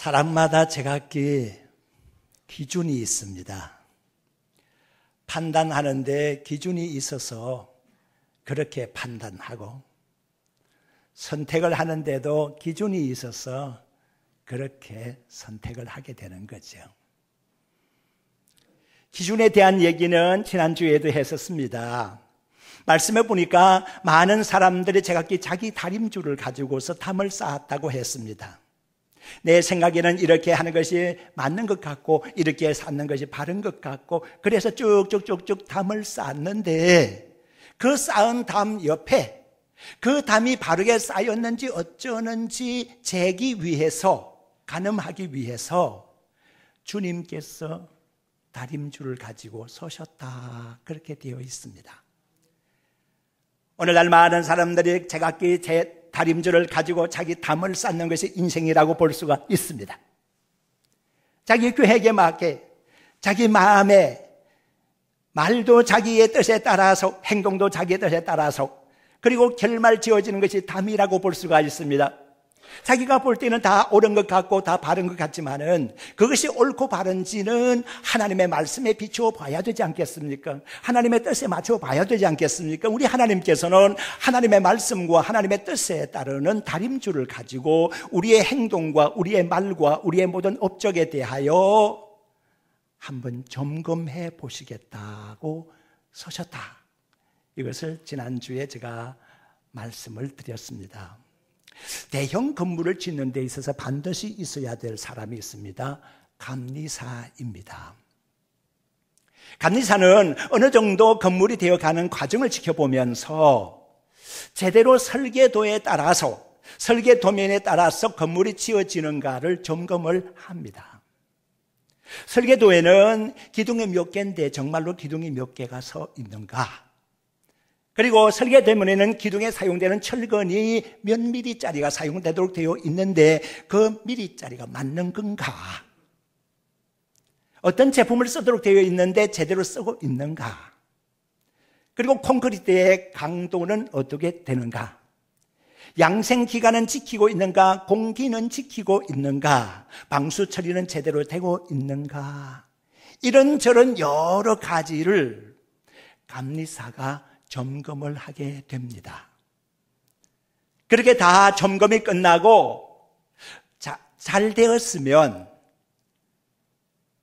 사람마다 제각기 기준이 있습니다. 판단하는데 기준이 있어서 그렇게 판단하고, 선택을 하는데도 기준이 있어서 그렇게 선택을 하게 되는 거죠. 기준에 대한 얘기는 지난주에도 했었습니다. 말씀해 보니까 많은 사람들이 제각기 자기 다림줄을 가지고서 담을 쌓았다고 했습니다. 내 생각에는 이렇게 하는 것이 맞는 것 같고, 이렇게 쌓는 것이 바른 것 같고, 그래서 쭉쭉쭉쭉 담을 쌓았는데, 그 쌓은 담 옆에 그 담이 바르게 쌓였는지 어쩌는지 재기 위해서, 가늠하기 위해서 주님께서 다림줄을 가지고 서셨다, 그렇게 되어 있습니다. 오늘날 많은 사람들이 제각기 제 다림줄을 가지고 자기 담을 쌓는 것이 인생이라고 볼 수가 있습니다. 자기 계획에 맞게, 자기 마음에, 말도 자기의 뜻에 따라서, 행동도 자기의 뜻에 따라서, 그리고 결말 지어지는 것이 담이라고 볼 수가 있습니다. 자기가 볼 때는 다 옳은 것 같고 다 바른 것 같지만은, 그것이 옳고 바른지는 하나님의 말씀에 비추어 봐야 되지 않겠습니까? 하나님의 뜻에 맞춰 봐야 되지 않겠습니까? 우리 하나님께서는 하나님의 말씀과 하나님의 뜻에 따르는 다림줄을 가지고 우리의 행동과 우리의 말과 우리의 모든 업적에 대하여 한번 점검해 보시겠다고 서셨다. 이것을 지난주에 제가 말씀을 드렸습니다. 대형 건물을 짓는 데 있어서 반드시 있어야 될 사람이 있습니다. 감리사입니다. 감리사는 어느 정도 건물이 되어가는 과정을 지켜보면서 제대로 설계도에 따라서, 설계 도면에 따라서 건물이 지어지는가를 점검을 합니다. 설계도에는 기둥이 몇 개인데 정말로 기둥이 몇 개가 서 있는가, 그리고 설계도면에는 기둥에 사용되는 철근이 몇 미리짜리가 사용되도록 되어 있는데 그 미리짜리가 맞는 건가, 어떤 제품을 쓰도록 되어 있는데 제대로 쓰고 있는가, 그리고 콘크리트의 강도는 어떻게 되는가, 양생기간은 지키고 있는가, 공기는 지키고 있는가, 방수 처리는 제대로 되고 있는가, 이런저런 여러 가지를 감리사가 점검을 하게 됩니다. 그렇게 다 점검이 끝나고 잘 되었으면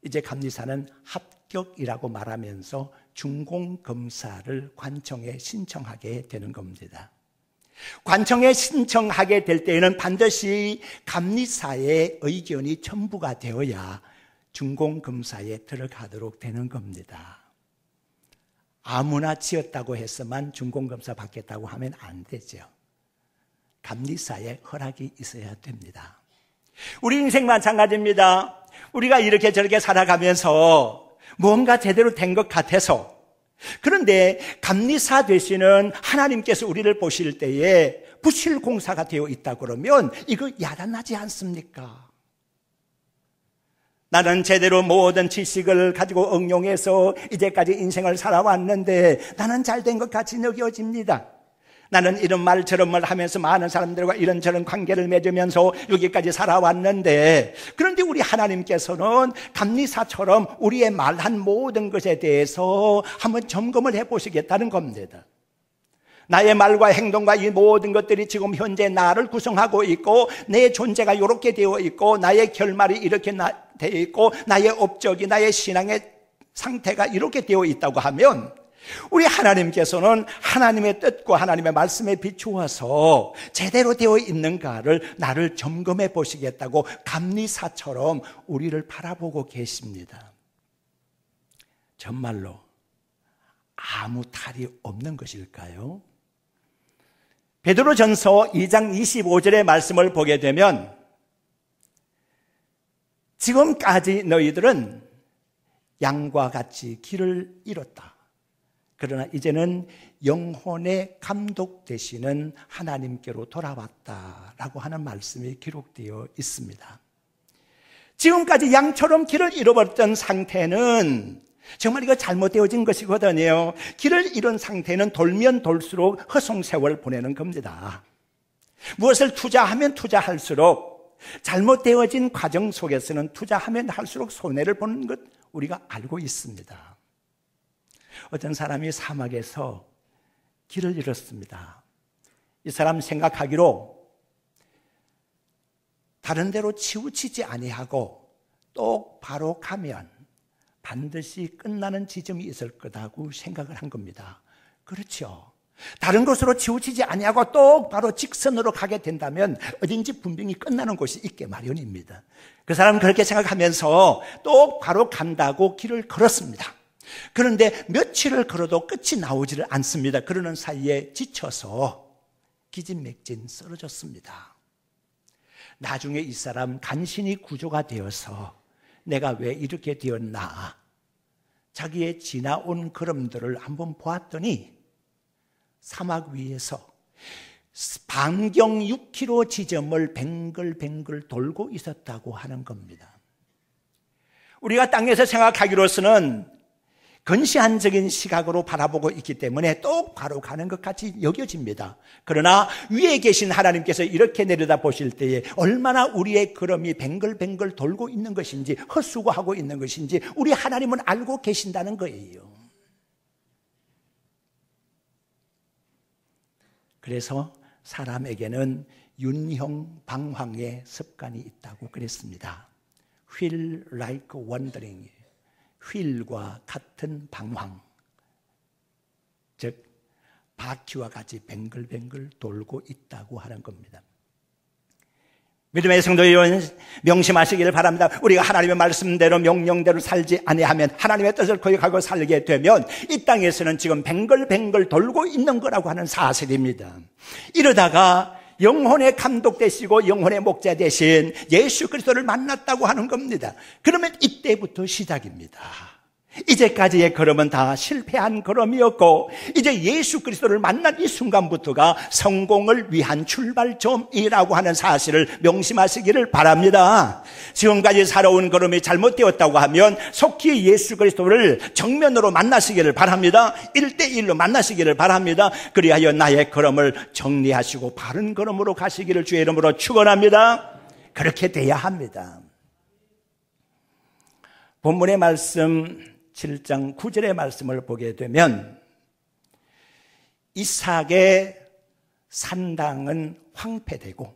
이제 감리사는 합격이라고 말하면서 준공검사를 관청에 신청하게 되는 겁니다. 관청에 신청하게 될 때에는 반드시 감리사의 의견이 첨부가 되어야 준공검사에 들어가도록 되는 겁니다. 아무나 지었다고 해서만 준공검사 받겠다고 하면 안 되죠. 감리사의 허락이 있어야 됩니다. 우리 인생 마찬가지입니다. 우리가 이렇게 저렇게 살아가면서 뭔가 제대로 된 것 같아서, 그런데 감리사 되시는 하나님께서 우리를 보실 때에 부실공사가 되어 있다 그러면 이거 야단나지 않습니까? 나는 제대로 모든 지식을 가지고 응용해서 이제까지 인생을 살아왔는데 나는 잘된 것 같이 느껴집니다. 나는 이런 말 저런 말 하면서 많은 사람들과 이런저런 관계를 맺으면서 여기까지 살아왔는데, 그런데 우리 하나님께서는 감리사처럼 우리의 말한 모든 것에 대해서 한번 점검을 해보시겠다는 겁니다. 나의 말과 행동과 이 모든 것들이 지금 현재 나를 구성하고 있고, 내 존재가 이렇게 되어 있고, 나의 결말이 이렇게 되어 있고, 나의 업적이, 나의 신앙의 상태가 이렇게 되어 있다고 하면, 우리 하나님께서는 하나님의 뜻과 하나님의 말씀에 비추어서 제대로 되어 있는가를 나를 점검해 보시겠다고 감리사처럼 우리를 바라보고 계십니다. 정말로 아무 탈이 없는 것일까요? 베드로전서 2장 25절의 말씀을 보게 되면, 지금까지 너희들은 양과 같이 길을 잃었다. 그러나 이제는 영혼의 감독 되시는 하나님께로 돌아왔다라고 하는 말씀이 기록되어 있습니다. 지금까지 양처럼 길을 잃어버렸던 상태는 정말 이거 잘못되어진 것이거든요. 길을 잃은 상태는 돌면 돌수록 허송세월 보내는 겁니다. 무엇을 투자하면 투자할수록 잘못되어진 과정 속에서는 투자하면 할수록 손해를 보는 것 우리가 알고 있습니다. 어떤 사람이 사막에서 길을 잃었습니다. 이 사람 생각하기로 다른 데로 치우치지 아니하고 똑바로 가면 반드시 끝나는 지점이 있을 거다고 생각을 한 겁니다. 그렇죠. 다른 곳으로 치우치지 아니하고 똑바로 직선으로 가게 된다면 어딘지 분명히 끝나는 곳이 있게 마련입니다. 그 사람은 그렇게 생각하면서 똑바로 간다고 길을 걸었습니다. 그런데 며칠을 걸어도 끝이 나오지를 않습니다. 그러는 사이에 지쳐서 기진맥진 쓰러졌습니다. 나중에 이 사람 간신히 구조가 되어서 내가 왜 이렇게 되었나, 자기의 지나온 걸음들을 한번 보았더니 사막 위에서 반경 6km 지점을 뱅글뱅글 돌고 있었다고 하는 겁니다. 우리가 땅에서 생각하기로서는 근시안적인 시각으로 바라보고 있기 때문에 똑바로 가는 것 같이 여겨집니다. 그러나 위에 계신 하나님께서 이렇게 내려다 보실 때에 얼마나 우리의 걸음이 뱅글뱅글 돌고 있는 것인지, 헛수고하고 있는 것인지 우리 하나님은 알고 계신다는 거예요. 그래서 사람에게는 윤형 방황의 습관이 있다고 그랬습니다. Feel like wandering, 휠과 같은 방황, 즉 바퀴와 같이 뱅글뱅글 돌고 있다고 하는 겁니다. 믿음의 성도 여러분, 명심하시기를 바랍니다. 우리가 하나님의 말씀대로 명령대로 살지 아니하면, 하나님의 뜻을 거역하고 살게 되면 이 땅에서는 지금 뱅글뱅글 돌고 있는 거라고 하는 사실입니다. 이러다가 영혼의 감독 되시고 영혼의 목자 되신 예수 그리스도를 만났다고 하는 겁니다. 그러면 이때부터 시작입니다. 이제까지의 걸음은 다 실패한 걸음이었고, 이제 예수 그리스도를 만난 이 순간부터가 성공을 위한 출발점이라고 하는 사실을 명심하시기를 바랍니다. 지금까지 살아온 걸음이 잘못되었다고 하면 속히 예수 그리스도를 정면으로 만나시기를 바랍니다. 1대1로 만나시기를 바랍니다. 그리하여 나의 걸음을 정리하시고 바른 걸음으로 가시기를 주의 이름으로 축원합니다. 그렇게 돼야 합니다. 본문의 말씀 7장 9절의 말씀을 보게 되면 이삭의 산당은 황폐되고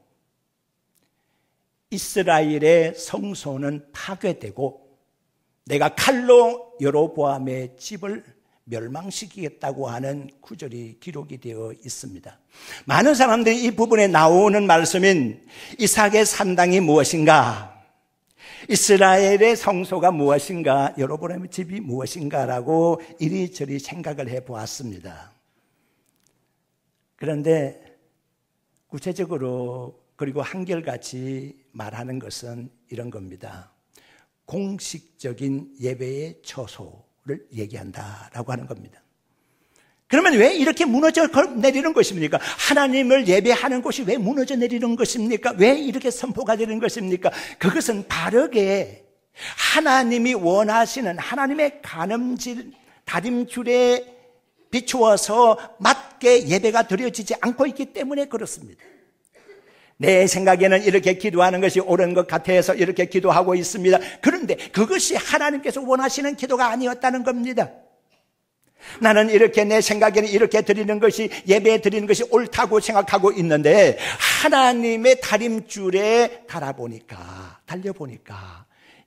이스라엘의 성소는 파괴되고 내가 칼로 여로보암의 집을 멸망시키겠다고 하는 구절이 기록이 되어 있습니다. 많은 사람들이 이 부분에 나오는 말씀인 이삭의 산당이 무엇인가, 이스라엘의 성소가 무엇인가, 여로보암의 집이 무엇인가라고 이리저리 생각을 해보았습니다. 그런데 구체적으로 그리고 한결같이 말하는 것은 이런 겁니다. 공식적인 예배의 처소를 얘기한다라고 하는 겁니다. 그러면 왜 이렇게 무너져 내리는 것입니까? 하나님을 예배하는 곳이 왜 무너져 내리는 것입니까? 왜 이렇게 선포가 되는 것입니까? 그것은 바르게 하나님이 원하시는 하나님의 다림줄에 비추어서 맞게 예배가 드려지지 않고 있기 때문에 그렇습니다. 내 생각에는 이렇게 기도하는 것이 옳은 것 같아서 이렇게 기도하고 있습니다. 그런데 그것이 하나님께서 원하시는 기도가 아니었다는 겁니다. 나는 이렇게 내 생각에는 이렇게 드리는 것이, 예배 드리는 것이 옳다고 생각하고 있는데 하나님의 다림줄에 달려보니까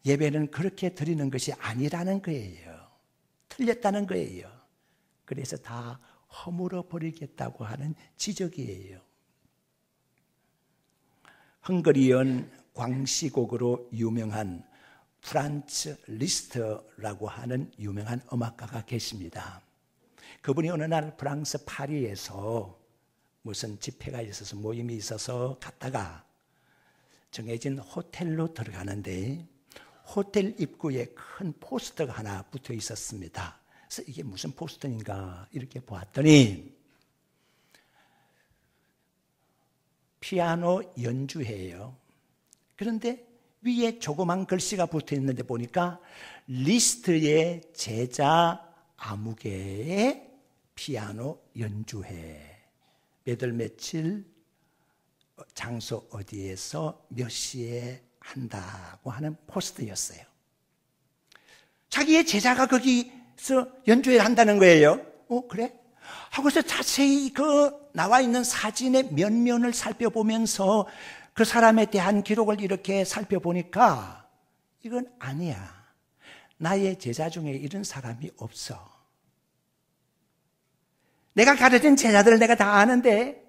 예배는 그렇게 드리는 것이 아니라는 거예요. 틀렸다는 거예요. 그래서 다 허물어 버리겠다고 하는 지적이에요. 헝가리언 광시곡으로 유명한 프란츠 리스트라고 하는 유명한 음악가가 계십니다. 그분이 어느 날 프랑스 파리에서 무슨 집회가 있어서 모임이 있어서 갔다가 정해진 호텔로 들어가는데 호텔 입구에 큰 포스터가 하나 붙어 있었습니다. 그래서 이게 무슨 포스터인가 이렇게 보았더니 피아노 연주회예요. 그런데 위에 조그만 글씨가 붙어 있는데 보니까 리스트의 제자 아무개의 피아노 연주회, 몇 월 며칠 장소 어디에서 몇 시에 한다고 하는 포스트였어요. 자기의 제자가 거기서 연주회를 한다는 거예요. 그래? 하고서 자세히 나와 있는 사진의 면면을 살펴보면서 그 사람에 대한 기록을 이렇게 살펴보니까 이건 아니야. 나의 제자 중에 이런 사람이 없어. 내가 가르친 제자들을 내가 다 아는데,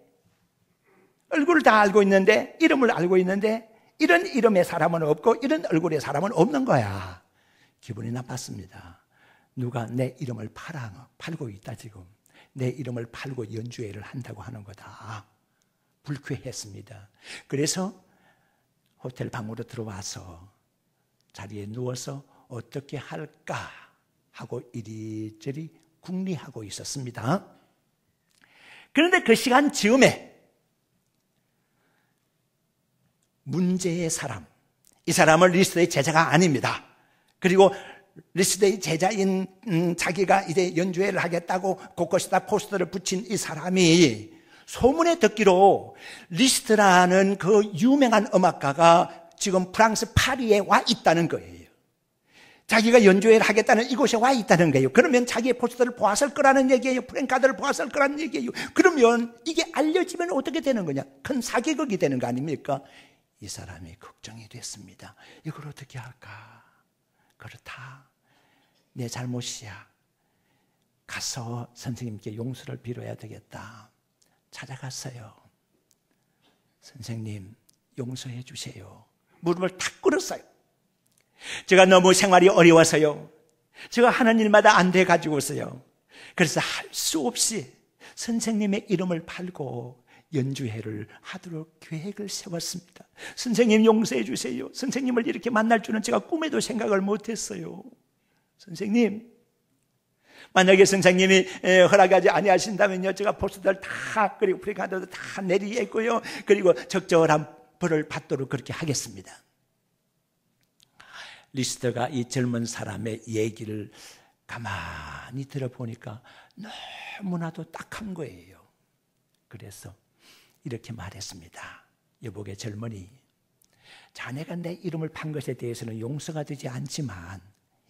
얼굴을 다 알고 있는데, 이름을 알고 있는데, 이런 이름의 사람은 없고 이런 얼굴의 사람은 없는 거야. 기분이 나빴습니다. 누가 내 이름을 팔고 있다 지금. 내 이름을 팔고 연주회를 한다고 하는 거다. 불쾌했습니다. 그래서 호텔 방으로 들어와서 자리에 누워서 어떻게 할까 하고 이리저리 궁리하고 있었습니다. 그런데 그 시간 즈음에 문제의 사람, 이 사람은 리스더의 제자가 아닙니다. 그리고 리스더의 제자인 자기가 이제 연주회를 하겠다고 곳곳에다 포스터를 붙인 이 사람이 소문에 듣기로 리스트라는 그 유명한 음악가가 지금 프랑스 파리에 와 있다는 거예요. 자기가 연주회를 하겠다는 이곳에 와 있다는 거예요. 그러면 자기의 포스터를 보았을 거라는 얘기예요. 프랭카드를 보았을 거라는 얘기예요. 그러면 이게 알려지면 어떻게 되는 거냐? 큰 사기극이 되는 거 아닙니까? 이 사람이 걱정이 됐습니다. 이걸 어떻게 할까? 그렇다. 내 잘못이야. 가서 선생님께 용서를 빌어야 되겠다. 찾아갔어요. 선생님, 용서해 주세요. 무릎을 탁 꿇었어요. 제가 너무 생활이 어려워서요. 제가 하는 일마다 안 돼가지고서요. 그래서 할 수 없이 선생님의 이름을 팔고 연주회를 하도록 계획을 세웠습니다. 선생님 용서해 주세요. 선생님을 이렇게 만날 줄은 제가 꿈에도 생각을 못했어요. 선생님, 만약에 선생님이 허락하지 아니하신다면요, 제가 포스터를 다 그리고 프리카드도 다 내리겠고요, 그리고 적절한 벌을 받도록 그렇게 하겠습니다. 리스터가 이 젊은 사람의 얘기를 가만히 들어보니까 너무나도 딱한 거예요. 그래서 이렇게 말했습니다. 여보게 젊은이, 자네가 내 이름을 판 것에 대해서는 용서가 되지 않지만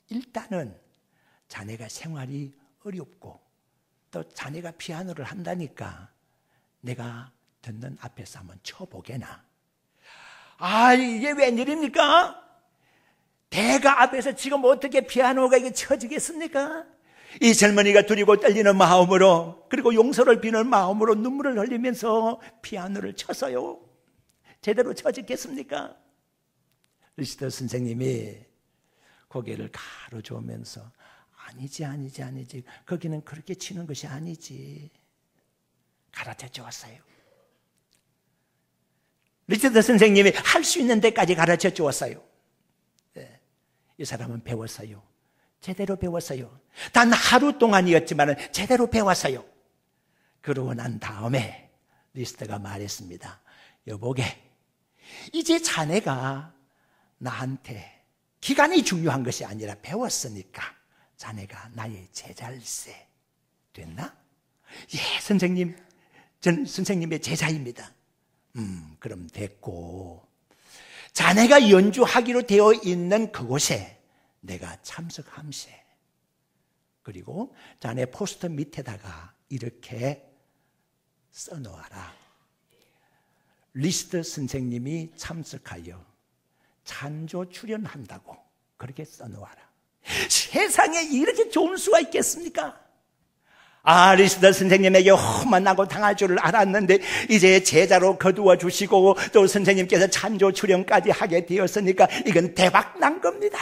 일단은 자네가 생활이 어렵고 또 자네가 피아노를 한다니까 내가 듣는 앞에서 한번 쳐보게나. 이게 웬일입니까? 대가 앞에서 지금 어떻게 피아노가 이게 쳐지겠습니까? 이 젊은이가 두리고 떨리는 마음으로, 그리고 용서를 비는 마음으로 눈물을 흘리면서 피아노를 쳐서요, 제대로 쳐지겠습니까? 리스터 선생님이 고개를 가로저으면서 아니지. 거기는 그렇게 치는 것이 아니지. 가르쳐 왔어요. 리스터 선생님이 할 수 있는 데까지 가르쳐 주었어요. 이 사람은 배웠어요. 제대로 배웠어요. 단 하루 동안이었지만 제대로 배웠어요. 그러고 난 다음에 리스터가 말했습니다. 여보게, 이제 자네가 나한테 기간이 중요한 것이 아니라 배웠으니까 자네가 나의 제자일세. 됐나? 예, 선생님. 전 선생님의 제자입니다. 그럼 됐고, 자네가 연주하기로 되어 있는 그곳에 내가 참석함세. 그리고 자네 포스터 밑에다가 이렇게 써놓아라. 리스터 선생님이 참석하여 찬조 출연한다고 그렇게 써놓아라. 세상에 이렇게 좋은 수가 있겠습니까? 리스터 선생님에게 험한나고 당할 줄을 알았는데 이제 제자로 거두어 주시고 또 선생님께서 찬조 출연까지 하게 되었으니까 이건 대박 난 겁니다.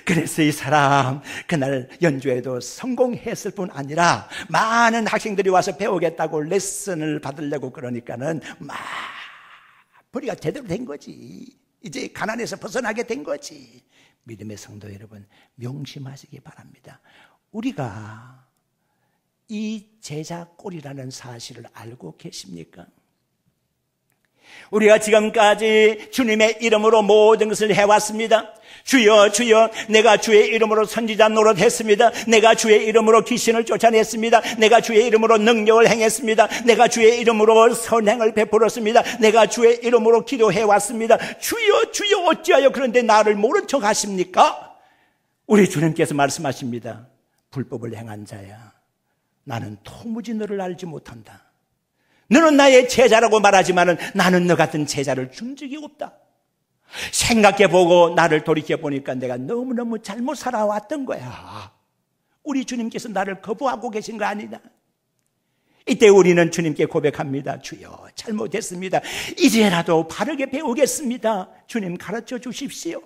그래서 이 사람 그날 연주에도 성공했을 뿐 아니라 많은 학생들이 와서 배우겠다고 레슨을 받으려고 그러니까는 벌이가 제대로 된 거지. 이제 가난에서 벗어나게 된 거지. 믿음의 성도 여러분, 명심하시기 바랍니다. 우리가 이 제자 꼴이라는 사실을 알고 계십니까? 우리가 지금까지 주님의 이름으로 모든 것을 해왔습니다. 주여 주여, 내가 주의 이름으로 선지자 노릇했습니다. 내가 주의 이름으로 귀신을 쫓아냈습니다. 내가 주의 이름으로 능력을 행했습니다. 내가 주의 이름으로 선행을 베풀었습니다. 내가 주의 이름으로 기도해왔습니다. 주여 주여, 어찌하여 그런데 나를 모른 척 하십니까? 우리 주님께서 말씀하십니다. 불법을 행한 자야, 나는 도무지 너를 알지 못한다. 너는 나의 제자라고 말하지만 나는 너 같은 제자를 준 적이 없다. 생각해보고 나를 돌이켜보니까 내가 너무너무 잘못 살아왔던 거야. 우리 주님께서 나를 거부하고 계신 거 아니다. 이때 우리는 주님께 고백합니다. 주여, 잘못했습니다. 이제라도 바르게 배우겠습니다. 주님, 가르쳐 주십시오.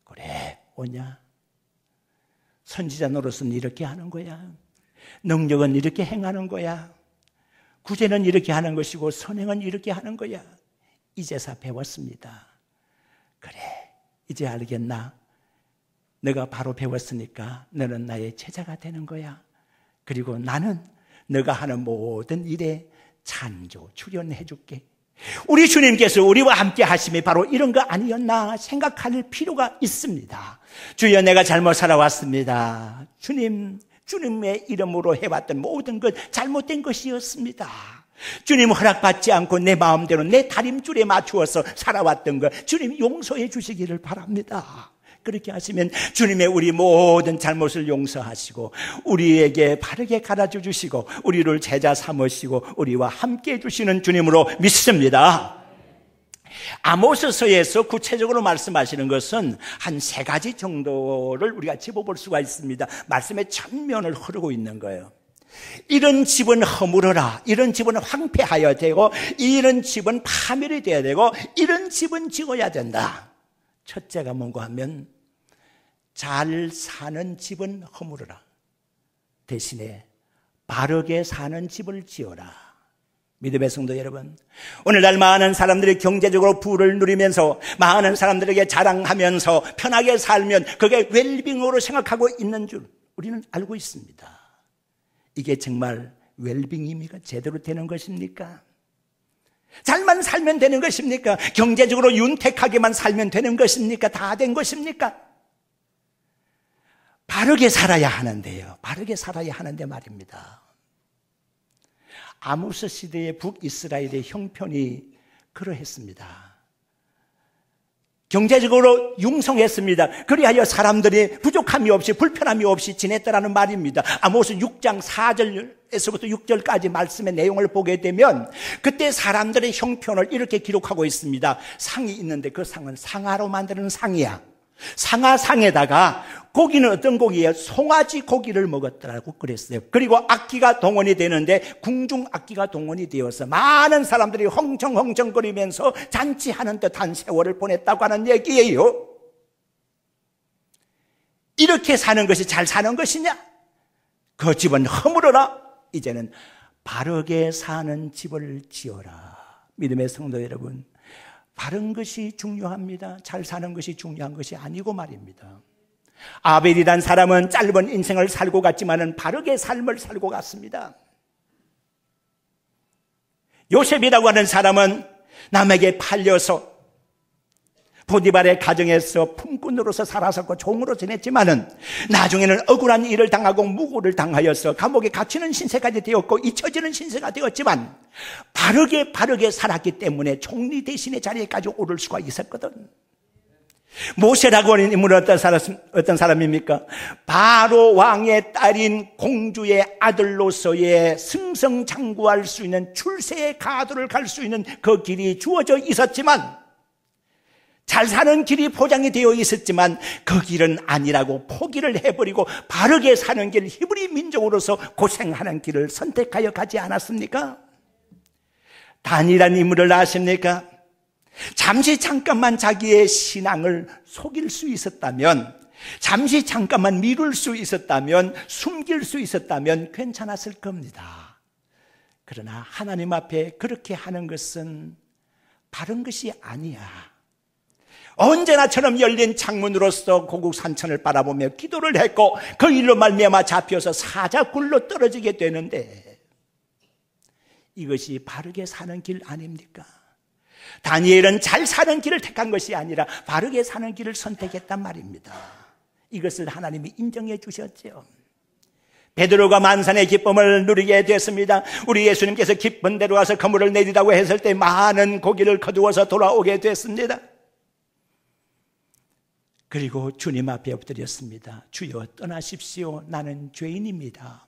그래, 오냐? 선지자 노릇은 이렇게 하는 거야. 능력은 이렇게 행하는 거야. 구제는 이렇게 하는 것이고 선행은 이렇게 하는 거야. 이제서 배웠습니다. 그래, 이제 알겠나? 너가 바로 배웠으니까 너는 나의 제자가 되는 거야. 그리고 나는 너가 하는 모든 일에 찬조, 출연해 줄게. 우리 주님께서 우리와 함께 하심이 바로 이런 거 아니었나 생각할 필요가 있습니다. 주여, 내가 잘못 살아왔습니다. 주님의 이름으로 해왔던 모든 것 잘못된 것이었습니다. 주님 허락받지 않고 내 마음대로 내 다림줄에 맞추어서 살아왔던 것 주님 용서해 주시기를 바랍니다. 그렇게 하시면 주님의 우리 모든 잘못을 용서하시고 우리에게 바르게 가르쳐 주시고 우리를 제자 삼으시고 우리와 함께 해주시는 주님으로 믿습니다. 아모스서에서 구체적으로 말씀하시는 것은 한 3가지 정도를 우리가 짚어볼 수가 있습니다. 말씀의 전면을 흐르고 있는 거예요. 이런 집은 허물어라, 이런 집은 황폐하여야 되고, 이런 집은 파멸이 돼야 되고, 이런 집은 지어야 된다. 첫째가 뭔가 하면 잘 사는 집은 허물어라, 대신에 바르게 사는 집을 지어라. 믿음의 성도 여러분, 오늘날 많은 사람들이 경제적으로 부를 누리면서 많은 사람들에게 자랑하면서 편하게 살면 그게 웰빙으로 생각하고 있는 줄 우리는 알고 있습니다. 이게 정말 웰빙입니까? 제대로 되는 것입니까? 잘만 살면 되는 것입니까? 경제적으로 윤택하게만 살면 되는 것입니까? 다 된 것입니까? 바르게 살아야 하는데요. 바르게 살아야 하는데 말입니다. 아모스 시대의 북이스라엘의 형편이 그러했습니다. 경제적으로 융성했습니다. 그리하여 사람들이 부족함이 없이 불편함이 없이 지냈다라는 말입니다. 아모스 6장 4절에서부터 6절까지 말씀의 내용을 보게 되면 그때 사람들의 형편을 이렇게 기록하고 있습니다. 상이 있는데 그 상은 상아로 만드는 상이야. 상아상에다가 고기는 어떤 고기예요? 송아지 고기를 먹었더라고 그랬어요. 그리고 악기가 동원이 되는데 궁중 악기가 동원이 되어서 많은 사람들이 헝청헝청거리면서 잔치하는 듯한 세월을 보냈다고 하는 얘기예요. 이렇게 사는 것이 잘 사는 것이냐? 그 집은 허물어라. 이제는 바르게 사는 집을 지어라. 믿음의 성도 여러분, 바른 것이 중요합니다. 잘 사는 것이 중요한 것이 아니고 말입니다. 아벨이란 사람은 짧은 인생을 살고 갔지만은 바르게 삶을 살고 갔습니다. 요셉이라고 하는 사람은 남에게 팔려서 보디발의 가정에서 품꾼으로서 살았었고 종으로 지냈지만은 나중에는 억울한 일을 당하고 무고를 당하여서 감옥에 갇히는 신세까지 되었고 잊혀지는 신세가 되었지만 바르게 살았기 때문에 총리 대신의 자리에까지 오를 수가 있었거든. 모세라고 하는 인물은 어떤 사람입니까? 바로 왕의 딸인 공주의 아들로서의 승승장구할 수 있는 출세의 가도를 갈 수 있는 그 길이 주어져 있었지만, 잘 사는 길이 포장이 되어 있었지만 그 길은 아니라고 포기를 해버리고 바르게 사는 길, 히브리 민족으로서 고생하는 길을 선택하여 가지 않았습니까? 단이라는 인물을 아십니까? 잠시 잠깐만 자기의 신앙을 속일 수 있었다면, 잠시 잠깐만 미룰 수 있었다면, 숨길 수 있었다면 괜찮았을 겁니다. 그러나 하나님 앞에 그렇게 하는 것은 바른 것이 아니야. 언제나처럼 열린 창문으로서 고국 산천을 바라보며 기도를 했고 그 일로 말미암아 잡혀서 사자굴로 떨어지게 되는데, 이것이 바르게 사는 길 아닙니까? 다니엘은 잘 사는 길을 택한 것이 아니라 바르게 사는 길을 선택했단 말입니다. 이것을 하나님이 인정해 주셨죠. 베드로가 만산의 기쁨을 누리게 됐습니다. 우리 예수님께서 깊은 데로 가서 그물을 내리라고 했을 때 많은 고기를 거두어서 돌아오게 됐습니다. 그리고 주님 앞에 엎드렸습니다. 주여 떠나십시오. 나는 죄인입니다.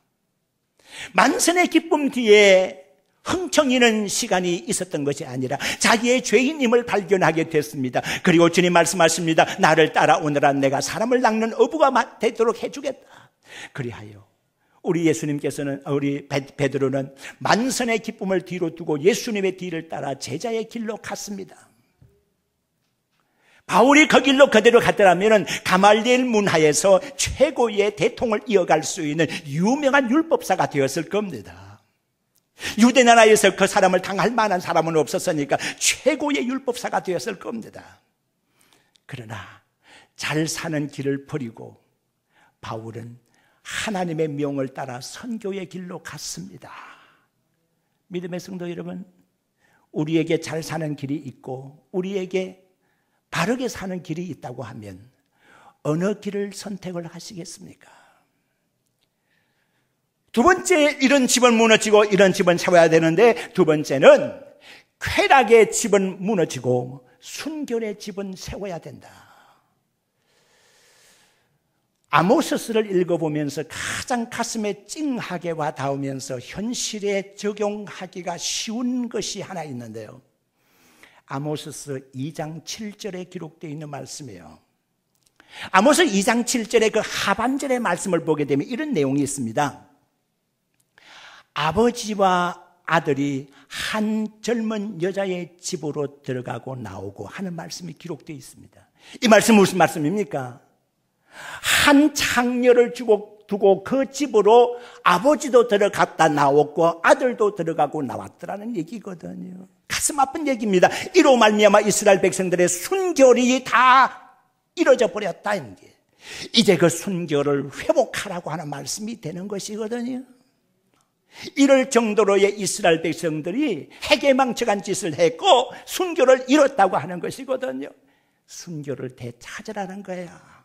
만선의 기쁨 뒤에 흥청이는 시간이 있었던 것이 아니라 자기의 죄인임을 발견하게 됐습니다. 그리고 주님 말씀하십니다. 나를 따라오너라. 내가 사람을 낚는 어부가 되도록 해주겠다. 그리하여 우리 예수님께서는, 우리 베드로는 만선의 기쁨을 뒤로 두고 예수님의 뒤를 따라 제자의 길로 갔습니다. 바울이 그 길로 그대로 갔더라면 가말리엘 문화에서 최고의 대통을 이어갈 수 있는 유명한 율법사가 되었을 겁니다. 유대 나라에서 그 사람을 당할 만한 사람은 없었으니까 최고의 율법사가 되었을 겁니다. 그러나 잘 사는 길을 버리고 바울은 하나님의 명을 따라 선교의 길로 갔습니다. 믿음의 성도 여러분, 우리에게 잘 사는 길이 있고 우리에게 바르게 사는 길이 있다고 하면 어느 길을 선택을 하시겠습니까? 두 번째, 이런 집은 무너지고 이런 집은 세워야 되는데, 두 번째는 쾌락의 집은 무너지고 순결의 집은 세워야 된다. 아모스를 읽어보면서 가장 가슴에 찡하게 와닿으면서 현실에 적용하기가 쉬운 것이 하나 있는데요. 아모스 2장 7절에 기록되어 있는 말씀이에요. 아모스 2장 7절의 그 하반절의 말씀을 보게 되면 이런 내용이 있습니다. 아버지와 아들이 한 젊은 여자의 집으로 들어가고 나오고 하는 말씀이 기록되어 있습니다. 이 말씀 무슨 말씀입니까? 한 창녀를 두고 그 집으로 아버지도 들어갔다 나왔고 아들도 들어가고 나왔더라는 얘기거든요. 가슴 아픈 얘기입니다. 이로 말미암아 이스라엘 백성들의 순결이 다 이루어져 버렸다는 게, 이제 그 순결을 회복하라고 하는 말씀이 되는 것이거든요. 이럴 정도로의 이스라엘 백성들이 해괴망측한 짓을 했고 순결을 잃었다고 하는 것이거든요. 순결을 되찾으라는 거야.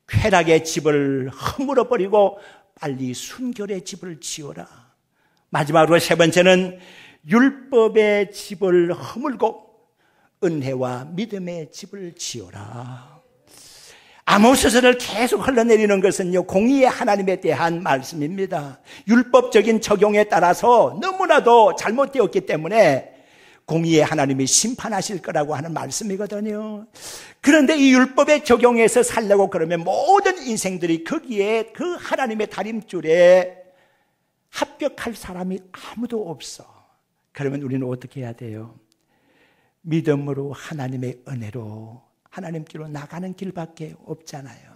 쾌락의 집을 허물어 버리고 빨리 순결의 집을 지어라. 마지막으로 세 번째는 율법의 집을 허물고 은혜와 믿음의 집을 지어라. 아모스서를 계속 흘러내리는 것은요, 공의의 하나님에 대한 말씀입니다. 율법적인 적용에 따라서 너무나도 잘못되었기 때문에 공의의 하나님이 심판하실 거라고 하는 말씀이거든요. 그런데 이 율법의 적용에서 살려고 그러면 모든 인생들이 거기에 그 하나님의 다림줄에 합격할 사람이 아무도 없어. 그러면 우리는 어떻게 해야 돼요? 믿음으로 하나님의 은혜로 하나님께로 나가는 길밖에 없잖아요.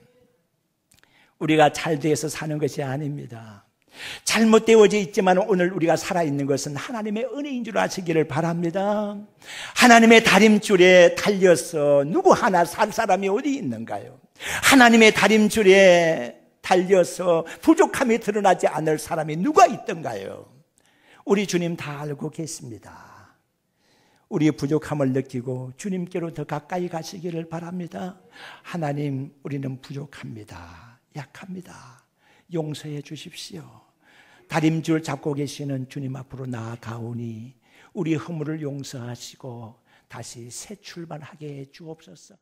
우리가 잘 돼서 사는 것이 아닙니다. 잘못되어져 있지만 오늘 우리가 살아있는 것은 하나님의 은혜인 줄 아시기를 바랍니다. 하나님의 다림줄에 달려서 누구 하나 살 사람이 어디 있는가요? 하나님의 다림줄에 달려서 부족함이 드러나지 않을 사람이 누가 있던가요? 우리 주님 다 알고 계십니다. 우리의 부족함을 느끼고 주님께로 더 가까이 가시기를 바랍니다. 하나님, 우리는 부족합니다. 약합니다. 용서해 주십시오. 다림줄 잡고 계시는 주님 앞으로 나아가오니 우리 허물을 용서하시고 다시 새 출발하게 해 주옵소서.